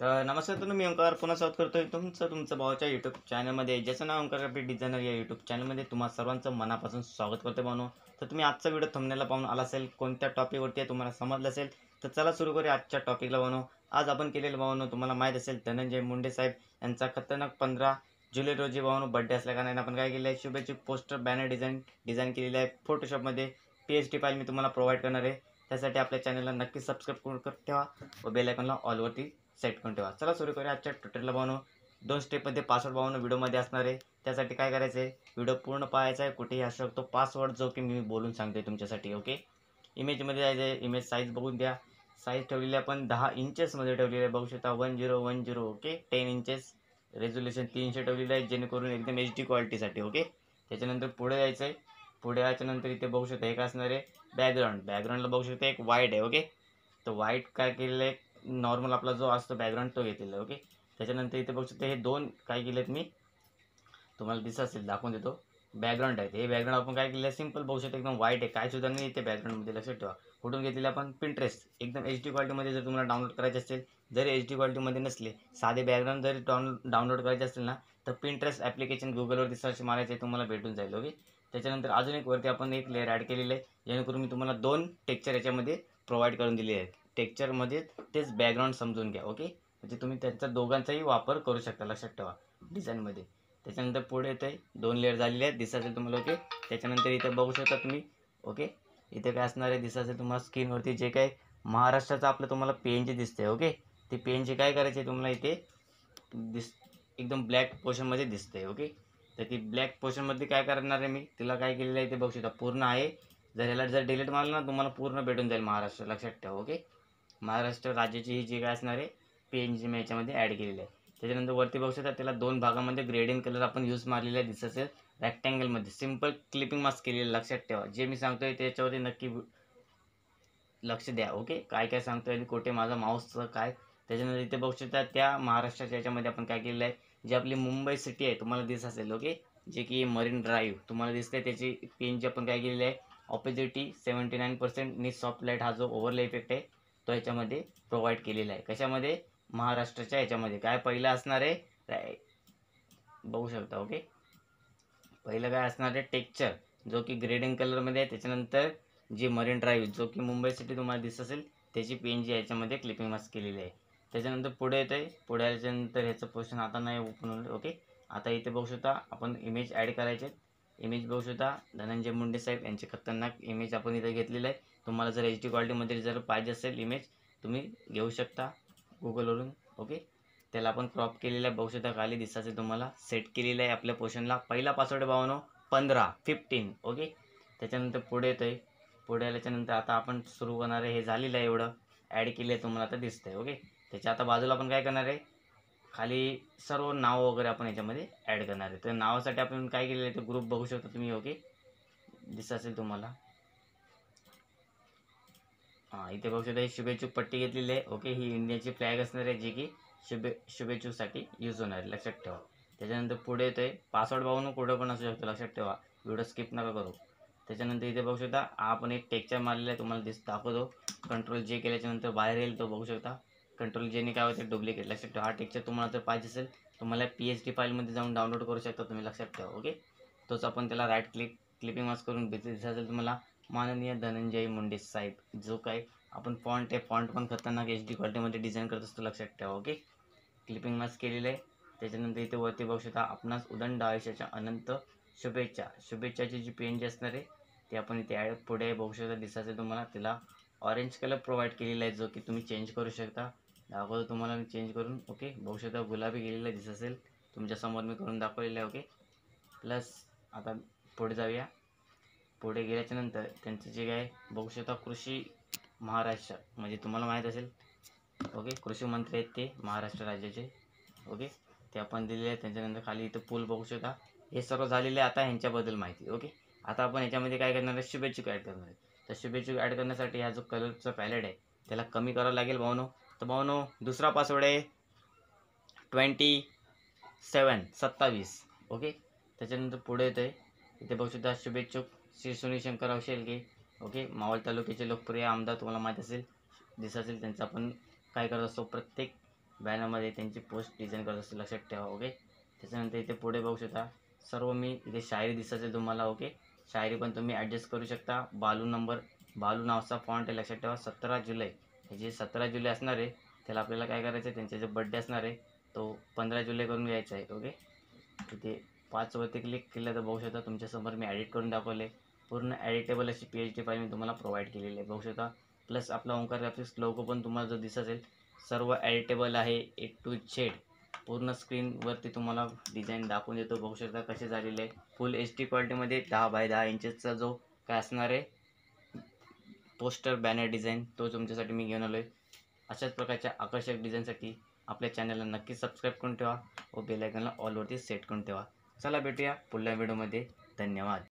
तर नमस्कार मित्रांनो, मी ओंकार पुन्हा स्वागत करतोय तुमचं भावाच्या यूट्यूब चॅनलमध्ये, ज्याचं नाव ओंकार ग्राफिक डिझायनर. या यूट्यूब चॅनलमध्ये तुम्हा सर्वांचं मनापासून स्वागत करतो भावनो. तर तुम्ही आजचा व्हिडिओ थंबनेलला पाहून आला असेल, कोणत्या टॉपिकवरती आहे तुम्हाला समजलं असेल. तर चला सुरू करूया आजच्या टॉपिकला भावनो. आज आपण केलेलं भावनो तुम्हाला माहीत असेल, धनंजय मुंडे साहेब यांचा खतरनाक 15 जुलै रोजी भावनो बड्डे असल्या कारणाने आपण काय केलं आहे, शुभेच्छुक पोस्टर बॅनर डिझाईन केलेलं आहे फोटोशॉपमध्ये. PHD फाईल मी तुम्हाला प्रोव्हाइड करणार आहे. त्यासाठी आपल्या चॅनलला नक्की सबस्क्राईब करून ठेवा व बेल आयकॉनला ऑलवरती सेट करून ठेवा. चला सुरू करूया आजच्या ट्युटोरियलला भावनो. 2 स्टेपमध्ये पासवर्ड भावनो व्हिडिओमध्ये असणार आहे. त्यासाठी काय करायचं आहे, व्हिडिओ पूर्ण पाहायचा आहे, कुठेही असू शकतो पासवर्ड जो की मी बोलून सांगतोय तुमच्यासाठी. ओके, इमेजमध्ये जायचं आहे. इमेज साईज बघून द्या. साईज ठेवलेली आपण 10 इंचेसमध्ये ठेवलेली आहे, बघू शकता 1010. Okay, 10 inches. रेझोल्युशन 300 ठेवलेलं आहे, जेणेकरून एकदम HD क्वालिटीसाठी. ओके, त्याच्यानंतर पुढे जायचं आहे. पुढे याच्यानंतर इथे बघू शकता एक असणार आहे बॅकग्राऊंडला बघू शकता एक व्हाईट आहे. ओके, तर व्हाईट काय केलेलं आहे, नॉर्मल आपला जो असतो बॅकग्राऊंड तो घेतलेला आहे. ओके, त्याच्यानंतर इथे बघू शकता हे दोन काय केलेत मी तुम्हाला दिसत असेल, दाखवून देतो. बॅकग्राऊंड आहे, हे बॅकग्राऊंड आपण काय केलं आहे, सिंपल बघू शकता एकदम व्हाईट आहे, काय सुद्धा नाही इथे बॅकग्राऊंडमध्ये. लक्षात ठेवा, कुठून घेतलेले आपण, पिंटरेस्ट. एकदम HD क्वालिटीमध्ये जर तुम्हाला डाउनलोड करायचे असेल, जरी HD क्वालिटीमध्ये नसले, साधे बॅकग्राऊंड जरी डाउनलोड करायचे असेल ना, तर पिंटरेस्ट ॲप्लिकेशन गुगलवरती सर्च मारायचे, तुम्हाला भेटून जाईल. ओके, त्याच्यानंतर अजून एक वरती आपण एक लेअर ॲड केलेलं आहे, जेणेकरून मी तुम्हाला 2 टेक्स्चर याच्यामध्ये प्रोव्हाइड करून दिले आहेत. टेक्स्चरमध्ये तेच बॅकग्राऊंड समजून घ्या. ओके, म्हणजे तुम्ही त्यांचा दोघांचाही वापर करू शकता, लक्षात ठेवा, डिझाईनमध्ये. त्याच्यानंतर पुढे येतं आहे 2 लेअर झालेले आहेत, दिसत असेल तुम्हाला. ओके, त्याच्यानंतर इथे बघू शकता तुम्ही. ओके, इथे काय असणार आहे, दिसत असेल तुम्हाला स्क्रीनवरती, जे काय महाराष्ट्राचं आपलं तुम्हाला PNG दिसते. ओके, ते PNG काय करायचे तुम्हाला इथे एकदम ब्लॅक पोर्शनमध्ये दिसते. ओके, तर ती ब्लॅक पोर्शनमध्ये काय करणार आहे मी, तिला काय केलेलं आहे ते बघू शकता, पूर्ण आहे. जर ह्याला जर डिलीट मारलं ना, तुम्हाला पूर्ण भेटून जाईल महाराष्ट्र, लक्षात ठेवा. ओके, महाराष्ट्र राज्याची ही जी काय असणार आहे PNG मी याच्यामध्ये ॲड केलेली आहे. त्याच्यानंतर वरती बघू शकता, त्याला 2 भागामध्ये ग्रेडियंट कलर आपण यूज मारलेला आहे, दिसत असेल रेक्टँगलमध्ये. सिंपल क्लिपिंग मास्क केलेलं, लक्षात ठेवा. जे मी सांगतोय त्याच्यावरती नक्की लक्ष द्या. ओके, काय काय सांगतोय आणि कुठे माझा माऊसचं काय. त्याच्यानंतर इथे बघू शकता त्या महाराष्ट्राच्या याच्यामध्ये आपण काय केलेलं आहे, जी आपली मुंबई सिटी आहे तुम्हाला दिसत असेल. ओके, जे की मरीन ड्राईव्ह तुम्हाला दिसते, त्याची PNG आपण काय केलेली आहे, ऑपोजिटी 79% नी सॉफ्ट लाईट हा जो ओव्हरले इफेक्ट आहे तो याच्यामध्ये प्रोव्हाइड केलेला आहे. कशामध्ये, महाराष्ट्राच्या याच्यामध्ये. काय पहिलं असणार आहे, बघू शकता. ओके, पहिलं काय असणार आहे, टेक्स्चर जो की ग्रेडिंग कलरमध्ये आहे. त्याच्यानंतर जी मरीन ड्राईव्ह जो की मुंबई सिटी तुम्हाला दिसत असेल, त्याची PNG याच्यामध्ये क्लिपिंग मास्क केलेली आहे. त्याच्यानंतर पुढे येतं आहे, पुढे आल्याच्यानंतर ह्याचं पोर्शन आता नाही ओपन होईल. ओके, आता इथे बघू शकता आपण इमेज ॲड करायचे. इमेज बघू शकता, धनंजय मुंडे साहेब यांचे खतरनाक इमेज आपण इथे घेतलेलं आहे. तुम्हाला जर HD क्वालिटीमध्ये जर पाहिजे असेल इमेज, तुम्ही घेऊ शकता गुगलवरून. ओके, त्याला आपण क्रॉप केलेलं आहे, बघू शकता खाली दिसत असेल तुम्हाला. सेट केलेलं आहे आपल्या पोर्शनला. पहिला पासवर्ड भावनो 15. ओके, त्याच्यानंतर पुढे येतं आहे. पुढे आल्याच्यानंतर आता आपण सुरू करणार आहे, हे झालेलं आहे, एवढं ॲड केलं आहे तुम्हाला आता दिसतं आहे. ओके, त्याच्या आता बाजूला आपण काय करणार आहे, खाली सर्व नाव वगैरे आपण याच्यामध्ये ॲड करणार आहे. तर नावासाठी आपण काय केलेलं आहे, ते ग्रुप बघू शकता तुम्ही. ओके, दिसत असेल तुम्हाला. हां, इथे बघू शकता ही शुभेच्छुक पट्टी घेतलेली आहे. ओके, ही इंडियाची फ्लॅग असणार आहे, जी की शुभेच्छुकसाठी यूज होणार आहे, लक्षात ठेवा. त्याच्यानंतर पुढे येतं आहे पासवर्ड भावनो, कुठं पण असू शकतो, लक्षात ठेवा. व्हिडिओ स्किप नका करू. त्याच्यानंतर इथे बघू शकता आपण एक टेक्स्चर मारलेला आहे, तुम्हाला दाखवतो. Ctrl J केल्याच्यानंतर बाहेर येईल, तो बघू शकता. Ctrl J ने काय होते, डुप्लिकेट. लक्षात ठेवा, हा टेक्स्चर तुम्हाला जर पाहिजे असेल, तुम्हाला PHD फाईलमध्ये जाऊन डाउनलोड करू शकता तुम्ही, लक्षात ठेवा. ओके, तोच आपण त्याला राईट क्लिपिंग मास्क करून दिसत असेल तुम्हाला, माननीय धनंजय मुंडे साहेब. जो काय आपण फॉन्ट आहे, फॉन्ट पण खतरनाक HD क्वालिटीमध्ये डिझाईन करत असतो, लक्षात ठेवा. ओके, क्लिपिंग मास्क केलेलं आहे. त्याच्यानंतर इथे वरती बघू शकता, आपणास उदंड आयुष्याच्या अनंत शुभेच्छाची जी PNG असणार आहे ते आपण इथे ॲड पुढे बघू शकता, दिसत असेल तुम्हाला. तिला ऑरेंज कलर प्रोव्हाइड केलेला आहे, जो की तुम्ही चेंज करू शकता. दाखवतो तुम्हाला मी चेंज करून. ओके, बघू शकता गुलाबी केलेला आहे, दिसत असेल तुमच्यासमोर मी करून दाखवलेलं आहे. ओके, प्लस आता पुढे जाऊया. पुढे गेल्याच्यानंतर त्यांचं जे काय बघू शकता, कृषी महाराष्ट्र, म्हणजे तुम्हाला माहीत असेल. ओके, कृषी मंत्री आहेत ते महाराष्ट्र राज्याचे. ओके, ते आपण दिलेले आहे. त्याच्यानंतर खाली इथं पूल बघू शकता. हे सर्व झालेले आहे. आता ह्यांच्याबद्दल माहिती. ओके, आता आपण ह्याच्यामध्ये काय करणार आहे, शुभेच्छुक ॲड करणार आहे. तर शुभेच्छुक ॲड करण्यासाठी हा जो कलरचा पॅलेट आहे त्याला कमी करावं लागेल भावनो. तर भावनो, दुसरा पासवर्ड आहे 27. ओके, त्याच्यानंतर पुढे येतं आहे, इथे बघू शकता शुभेच्छुक श्री सुनील शंकरराव शेळके. ओके, मावळ तालुक्याचे लोकप्रिय आमदार, तुम्हाला माहीत असेल, दिसत असेल त्यांचं. आपण काय करत असतो, प्रत्येक बॅनरमध्ये त्यांची पोस्ट डिझाईन करत असते, लक्षात ठेवा. ओके. त्याच्यानंतर इथे पुढे बघू शकता सर्व मी इथे शायरी दिसत असेल तुम्हाला. ओके. शायरी पण तुम्ही ॲडजस्ट करू शकता. बालू नावाचा फॉन्ट आहे, लक्षात ठेवा. 17 जुलै हे जे 17 जुलै असणार आहे त्याला आपल्याला काय करायचं आहे, त्यांचा जो बड्डे असणार आहे तो 15 जुलै करून घ्यायचा आहे. ओके. इथे 5 वरती क्लिक केलं तर बघू शकता तुमच्यासमोर मी एडिट करून दाखवले. पूर्ण एडिटेबल अशी PHP फाईल मी तुम्हाला प्रोव्हाइड केलेली आहे, बघू शकता. प्लस आपला ओंकार ग्राफिक्स लोगो पण तुम्हाला जो दिसत असेल सर्व एडिटेबल आहे A to Z. पूर्ण स्क्रीनवरती तुम्हाला डिझाईन दाखवून देतो, बघू शकता कसे झालेले आहे. फुल HD क्वालिटीमध्ये 10 बाय 10 इंचेसचा जो काय असणार आहे पोस्टर बॅनर डिझाईन तो तुमच्यासाठी मी घेऊन आलो आहे. अशाच प्रकारच्या आकर्षक डिझाईनसाठी आपल्या चॅनलला नक्की सबस्क्राईब करून ठेवा व बेल आयकॉनला ऑलवरती सेट करून ठेवा. चला भेटूया पुढल्या व्हिडिओमध्ये. धन्यवाद.